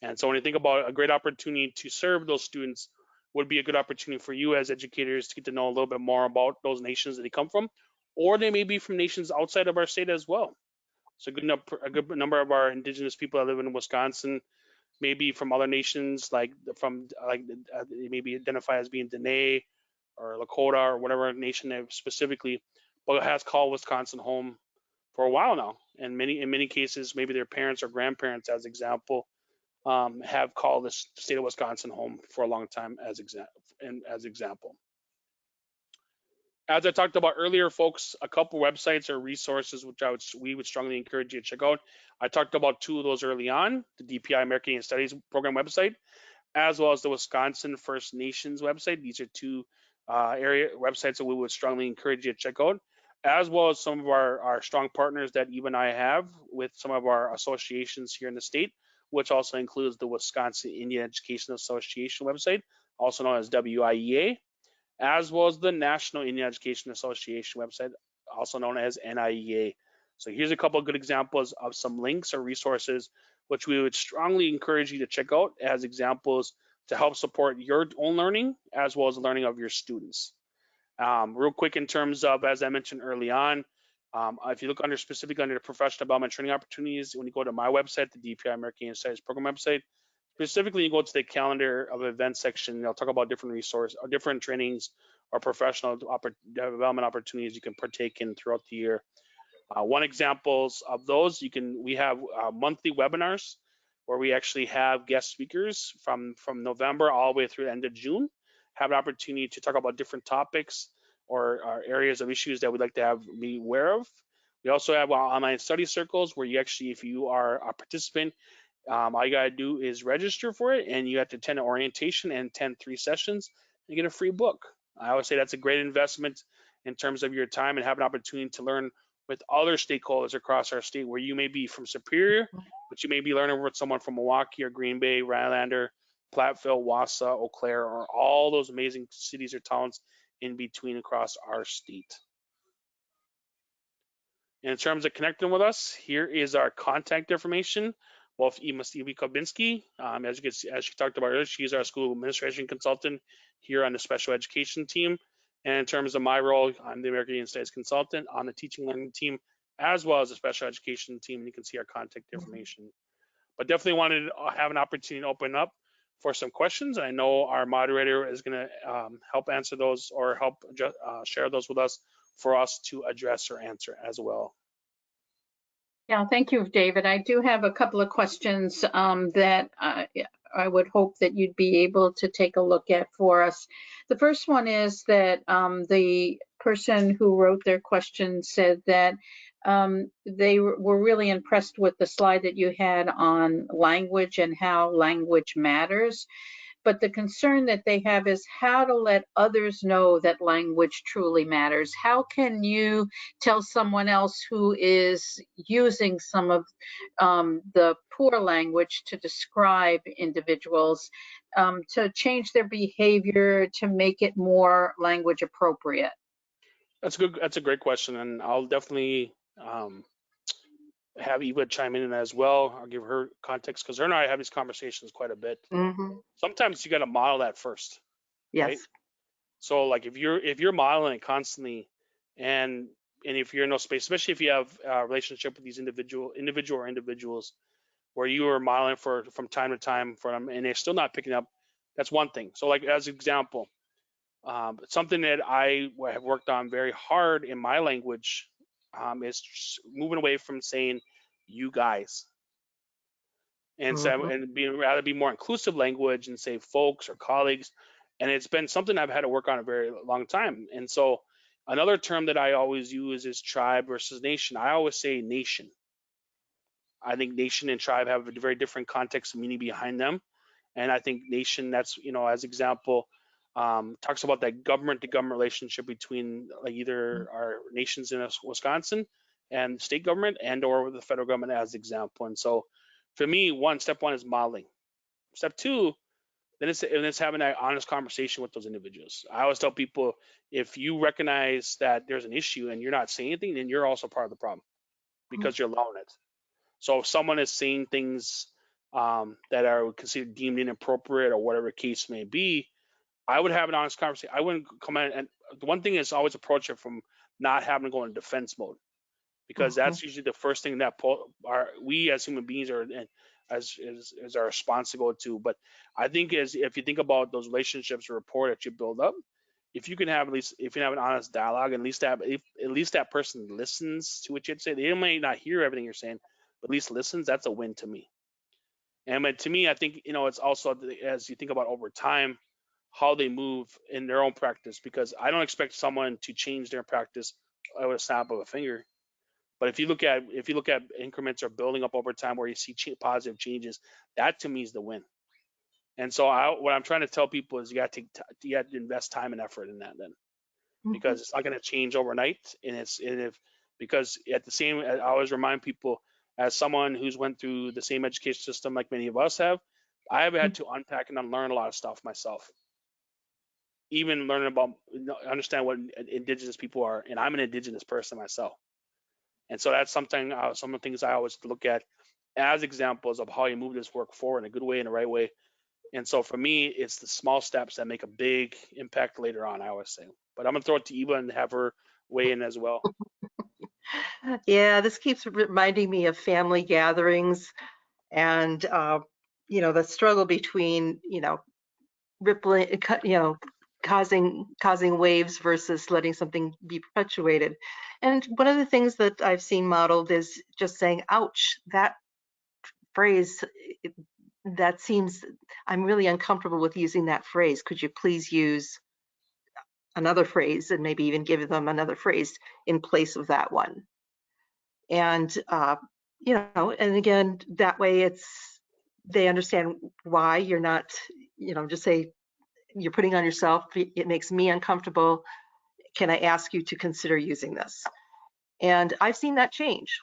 And so when you think about a great opportunity to serve those students, would be a good opportunity for you as educators to get to know a little bit more about those nations that they come from, or they may be from nations outside of our state as well. So a good number of our Indigenous people that live in Wisconsin maybe from other nations, they maybe identify as being Dene or Lakota or whatever nation they specifically, but has called Wisconsin home for a while now. And in many cases, maybe their parents or grandparents, as example, have called the state of Wisconsin home for a long time as example. As I talked about earlier, folks, a couple websites or resources which we would strongly encourage you to check out. I talked about two of those early on, the DPI American Indian Studies program website, as well as the Wisconsin First Nations website. These are two area websites that we would strongly encourage you to check out, as well as some of our strong partners that Eve and I have with some of our associations here in the state, which also includes the Wisconsin Indian Education Association website, also known as WIEA, as well as the National Indian Education Association website, also known as NIEA. So here's a couple of good examples of some links or resources which we would strongly encourage you to check out as examples to help support your own learning as well as the learning of your students. Real quick in terms of, as I mentioned early on, if you look specifically under the professional development training opportunities, when you go to my website, the DPI American Indian Studies program website, specifically you go to the calendar of events section, they'll talk about different resources or different trainings or professional development opportunities you can partake in throughout the year. One examples of those, we have monthly webinars where we actually have guest speakers from November all the way through the end of June, have an opportunity to talk about different topics or areas of issues that we'd like to have be aware of. We also have online study circles where you actually, if you are a participant, all you gotta do is register for it, and you have to attend an orientation and attend 3 sessions and get a free book. I always say that's a great investment in terms of your time and have an opportunity to learn with other stakeholders across our state, where you may be from Superior, but you may be learning with someone from Milwaukee or Green Bay, Rylander, Platteville, Wausau, Eau Claire, or all those amazing cities or towns in between across our state. In terms of connecting with us, here is our contact information. Both Evie Kobinski, as she talked about earlier, she's our school administration consultant here on the special education team. And in terms of my role, I'm the American Indian Studies consultant on the teaching learning team, as well as the special education team. You can see our contact information. But definitely wanted to have an opportunity to open up for some questions. And I know our moderator is going to help answer those or help share those with us for us to address or answer as well. Yeah, thank you, David. I do have a couple of questions that I would hope that you'd be able to take a look at for us. The first one is that the person who wrote their question said that they were really impressed with the slide that you had on language and how language matters. But the concern that they have is how to let others know that language truly matters. How can you tell someone else who is using some of the poor language to describe individuals to change their behavior to make it more language appropriate? That's good. That's a great question, and I'll definitely have Eva chime in as well. I'll give her context because her and I have these conversations quite a bit. Hmm. Sometimes you got to model that first, right? Yes. So like if you're modeling it constantly, and if you're in no space, especially if you have a relationship with these individuals where you are modeling for from time to time for them, and they're still not picking up, that's one thing. So like as an example, something that I have worked on very hard in my language is moving away from saying you guys and so Hmm. and being rather be more inclusive language and say folks or colleagues. And it's been something I've had to work on a very long time. And so another term that I always use is tribe versus nation. I always say nation. I think nation and tribe have a very different context and meaning behind them. And I think nation, that's, as example, talks about that government to government relationship between like either our nations in Wisconsin and state government and or the federal government as example. And so for me, step one is modeling. Step two, then it's having that honest conversation with those individuals. I always tell people, if you recognize that there's an issue and you're not saying anything, then you're also part of the problem because you're allowing it. So if someone is saying things that are considered deemed inappropriate or whatever case may be, I would have an honest conversation. I wouldn't come in, and the one thing is always approach it from not having to go in defense mode, because Hmm. that's usually the first thing that we as human beings are, and as our response to go to. But I think is if you think about those relationships or rapport that you build up, if you can have an honest dialogue, if at least that person listens to what you say. They may not hear everything you're saying, but at least listens. That's a win to me. And but to me, I think it's also as you think about over time how they move in their own practice, because I don't expect someone to change their practice with a snap of a finger. But if you look at increments or building up over time where you see positive changes, that to me is the win. And so what I'm trying to tell people is you got to invest time and effort in that then, Hmm. because it's not going to change overnight. Because at the same, I always remind people, as someone who's went through the same education system like many of us have, I have had to unpack and unlearn a lot of stuff myself. Even learning about, understand what indigenous people are, and I'm an indigenous person myself. And so that's something, some of the things I always look at as examples of how you move this work forward in a good way, in the right way. And so for me, it's the small steps that make a big impact later on, I always say. But I'm gonna throw it to Eva and have her weigh in as well. Yeah, this keeps reminding me of family gatherings and the struggle between rippling, causing waves versus letting something be perpetuated. And one of the things that I've seen modeled is just saying, "Ouch!" That phrase, it- that seems, I'm really uncomfortable with using that phrase. Could you please use another phrase and maybe even give them another phrase in place of that one? And and again, that way they understand why you're not, just say you're putting on yourself. It makes me uncomfortable. Can I ask you to consider using this? And I've seen that change.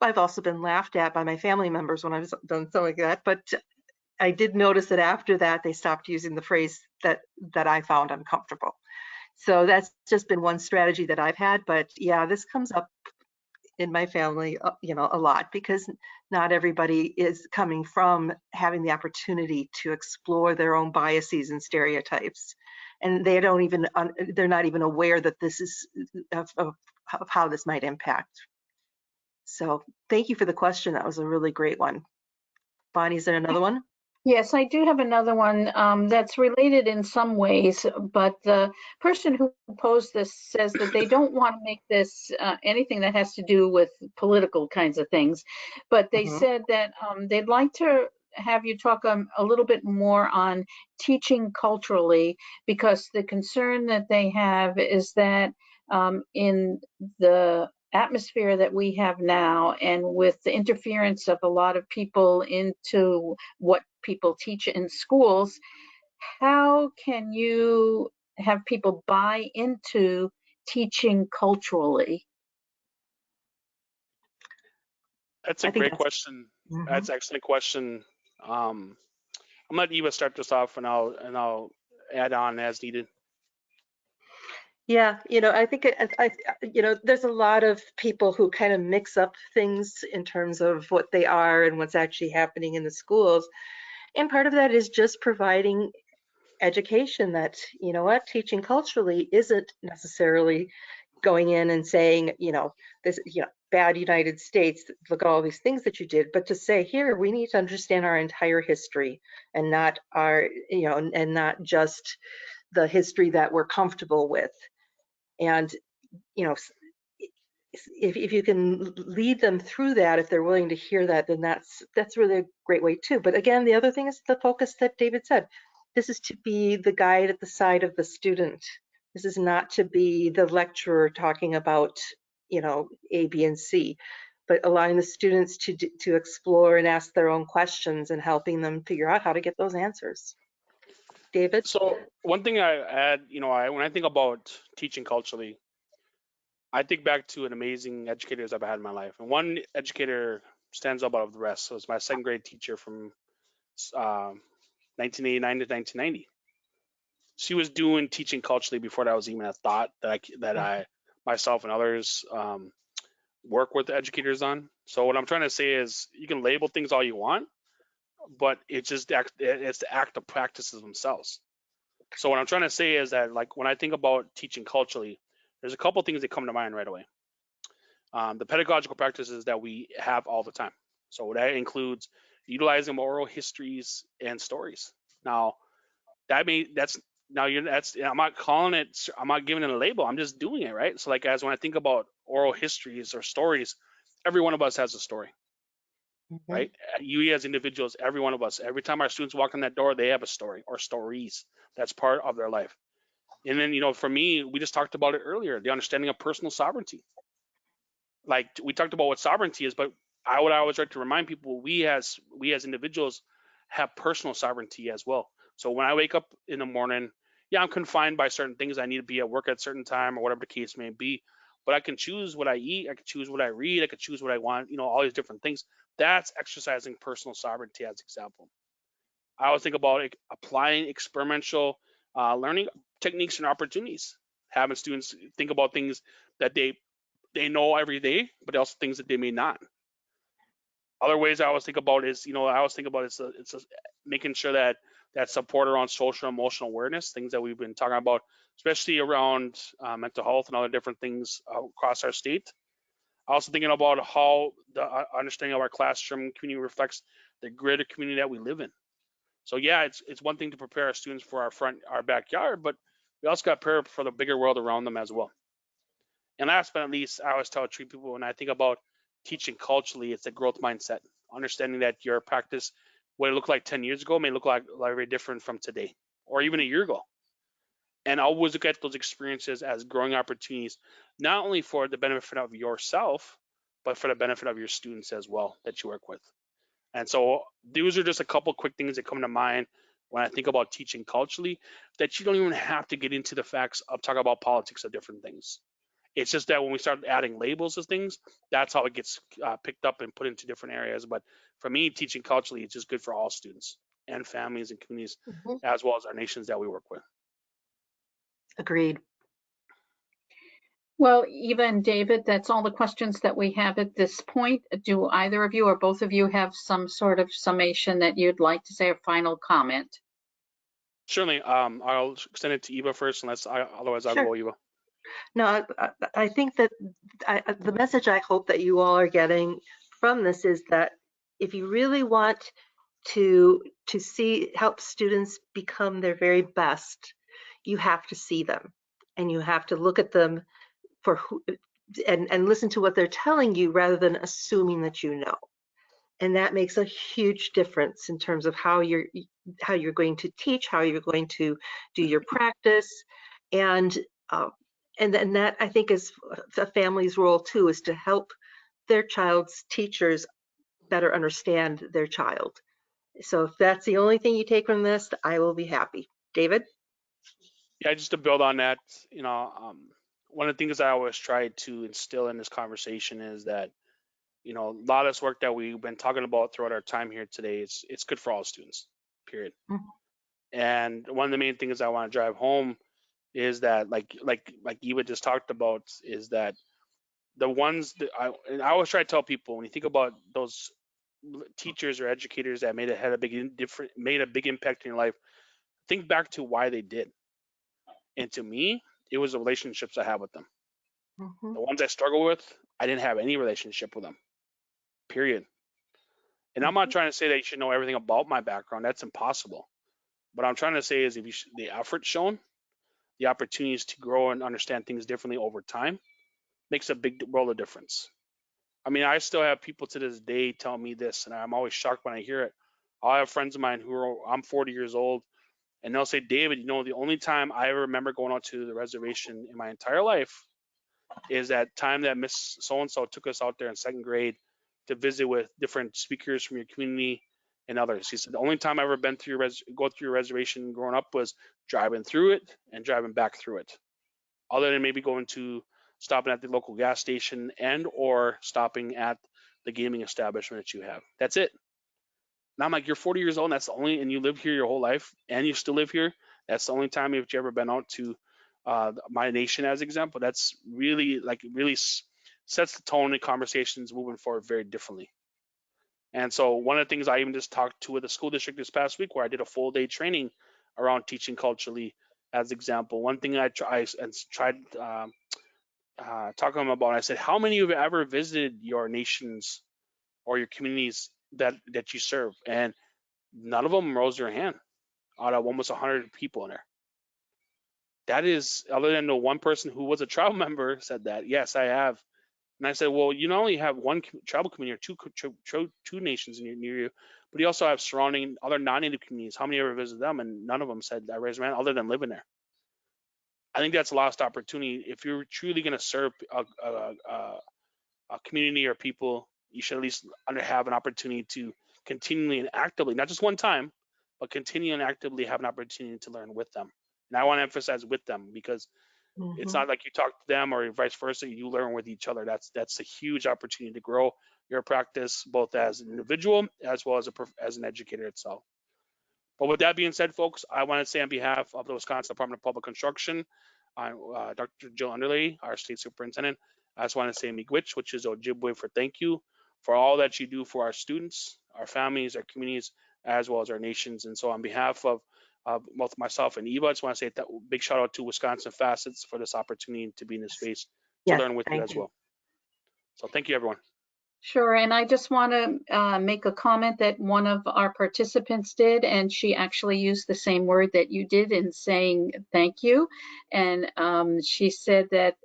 I've also been laughed at by my family members when I've done something like that. But I did notice that after that, they stopped using the phrase that I found uncomfortable. So that's just been one strategy that I've had. But yeah, this comes up in my family, a lot, because not everybody is coming from having the opportunity to explore their own biases and stereotypes, and they're not even aware that this is of how this might impact. So thank you for the question. That was a really great one. Bonnie, is there another one? Yes, I do have another one that's related in some ways, but the person who posed this says that they don't want to make this anything that has to do with political kinds of things, but they Mhm. said that they'd like to have you talk a little bit more on teaching culturally, because the concern that they have is that in the atmosphere that we have now, and with the interference of a lot of people into what people teach in schools, how can you have people buy into teaching culturally? That's a I think great that's. question. Mhm. That's an excellent question. Um, I'm gonna let Eva start this off, and I'll add on as needed. Yeah, I think there's a lot of people who kind of mix up things in terms of what they are and what's actually happening in the schools. And part of that is just providing education that, teaching culturally isn't necessarily going in and saying, this, bad United States, look at all these things that you did, but to say, here, we need to understand our entire history and not and not just the history that we're comfortable with. And, you know, if you can lead them through that, if they're willing to hear that, then that's really a great way too. But again, the other thing is the focus that David said. This is to be the guide at the side of the student. This is not to be the lecturer talking about, A, B, and C, but allowing the students to explore and ask their own questions and helping them figure out how to get those answers. David? So one thing I add, when I think about teaching culturally, I think back to an amazing educators I've had in my life, and one educator stands out above the rest. So it's my second grade teacher from uh, 1989 to 1990. She was doing teaching culturally before that was even a thought that I myself and others work with educators on. So what I'm trying to say is, you can label things all you want, but it's the act of practices themselves. So what I'm trying to say is that, like, when I think about teaching culturally, there's a couple things that come to mind right away. The pedagogical practices that we have all the time. So that includes utilizing oral histories and stories. Now, that's now you're that's I'm not calling it, I'm not giving it a label. I'm just doing it, right? So, like, as when I think about oral histories or stories, every one of us has a story, Mhm. right? You as individuals, every one of us, every time our students walk in that door, they have a story or stories that's part of their life. And then, for me, we just talked about it earlier, the understanding of personal sovereignty. Like, we talked about what sovereignty is, but I would always like to remind people, we as individuals have personal sovereignty as well. So when I wake up in the morning, yeah, I'm confined by certain things. I need to be at work at a certain time or whatever the case may be, but I can choose what I eat. I can choose what I read. I can choose what I want. All these different things. That's exercising personal sovereignty as example. I always think about applying experiential learning techniques and opportunities, having students think about things that they know every day, but also things that they may not. Other ways I always think about is, making sure that support around social and emotional awareness, things that we've been talking about, especially around mental health and other different things across our state. Also thinking about how the understanding of our classroom community reflects the greater community that we live in. So yeah, it's one thing to prepare our students for our backyard, but we also got to prepare for the bigger world around them as well. And last but not least, I always treat people, when I think about teaching culturally, it's a growth mindset. Understanding that your practice, what it looked like 10 years ago, may look like very different from today or even a year ago. And always look at those experiences as growing opportunities, not only for the benefit of yourself, but for the benefit of your students as well that you work with. And so those are just a couple quick things that come to mind when I think about teaching culturally, that you don't even have to get into the facts of talk about politics of different things. It's just that when we start adding labels to things, that's how it gets picked up and put into different areas. But for me, teaching culturally is just good for all students and families and communities, Mhm. as well as our nations that we work with. Agreed. Well, Eva and David, that's all the questions that we have at this point. Do either of you or both of you have some sort of summation that you'd like to say, or final comment? Certainly, I'll extend it to Eva first, otherwise I'll Sure. go Eva. No, I think that the message I hope that you all are getting from this is that if you really want to help students become their very best, you have to see them, and you have to look at them for who, and listen to what they're telling you rather than assuming that you know. And that makes a huge difference in terms of how you're going to teach, how you're going to do your practice, and then that, I think, is a family's role too, is to help their child's teachers better understand their child. So if that's the only thing you take from this, I will be happy. David? Yeah, just to build on that, one of the things I always try to instill in this conversation is that, a lot of this work that we've been talking about throughout our time here today, it's good for all students, period. Mhm. And one of the main things I want to drive home is that, like Eva just talked about, is that the ones that and I always try to tell people, when you think about those teachers or educators that made a big impact in your life, think back to why they did. And to me, it was the relationships I had with them. Mhm. The ones I struggle with, I didn't have any relationship with them, period. And I'm not Mhm. trying to say that you should know everything about my background. That's impossible. What I'm trying to say is, the effort shown, the opportunities to grow and understand things differently over time, makes a big world of difference. I mean, I still have people to this day tell me this, and I'm always shocked when I hear it. I have friends of mine I'm 40 years old, and they'll say, David, the only time I ever remember going out to the reservation in my entire life is that time that Miss So-and-so took us out there in second grade to visit with different speakers from your community and others. He said, the only time I ever been through go through your reservation growing up was driving through it and driving back through it. Other than maybe stopping at the local gas station and or stopping at the gaming establishment that you have. That's it. And I'm like, you're 40 years old, and that's the only, and you live here your whole life, and you still live here. That's the only time you've ever been out to my nation, as example. That's really sets the tone and conversations moving forward very differently. And so one of the things I even just talked to with the school district this past week, where I did a full day training around teaching culturally, as example. One thing I tried talking about, I said, how many of you have ever visited your nations or your communities that you serve? And none of them rose their hand out of almost 100 people in there. That is, other than the one person who was a tribal member said that, yes, I have. And I said, well, you not only have one tribal community or two nations near you, but you also have surrounding other non-native communities. How many ever visit them? And none of them said, I raised my hand, other than living there. I think that's a lost opportunity. If you're truly going to serve a community or people, you should at least have an opportunity to continually and actively, not just one time, but continue and actively have an opportunity to learn with them. And I want to emphasize with them, because it's Mhm. not like you talk to them or vice versa. You learn with each other. That's a huge opportunity to grow your practice, both as an individual as well as an educator itself. But with that being said, folks, I want to say on behalf of the Wisconsin Department of Public Construction, Dr. Jill Underlady, our state superintendent, I just want to say miigwech, which is Ojibwe for thank you, for all that you do for our students, our families, our communities, as well as our nations. And so on behalf of both myself and Eva, I just want to say that big shout out to Wisconsin Facets for this opportunity to be in this space to Yes, learn with you thank as you. well. So thank you, everyone. Sure, and I just want to make a comment that one of our participants did, and she actually used the same word that you did in saying thank you. And she said that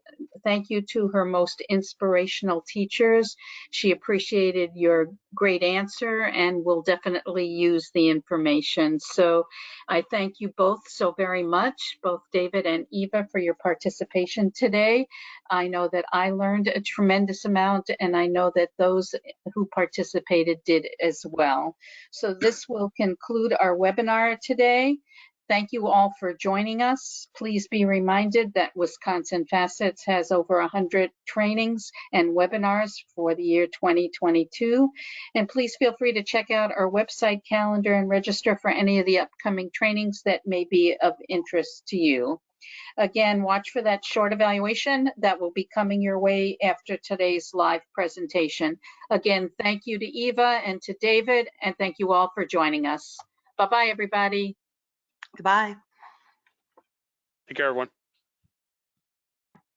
thank you to her most inspirational teachers. She appreciated your great answer and will definitely use the information. So I thank you both so very much, both David and Eva, for your participation today. I know that I learned a tremendous amount, and I know that those who participated did as well. So this will conclude our webinar today. Thank you all for joining us. Please be reminded that Wisconsin Facets has over 100 trainings and webinars for the year 2022. And please feel free to check out our website calendar and register for any of the upcoming trainings that may be of interest to you. Again, watch for that short evaluation that will be coming your way after today's live presentation. Again, thank you to Eva and to David, and thank you all for joining us. Bye-bye, everybody. Goodbye. Take care, everyone.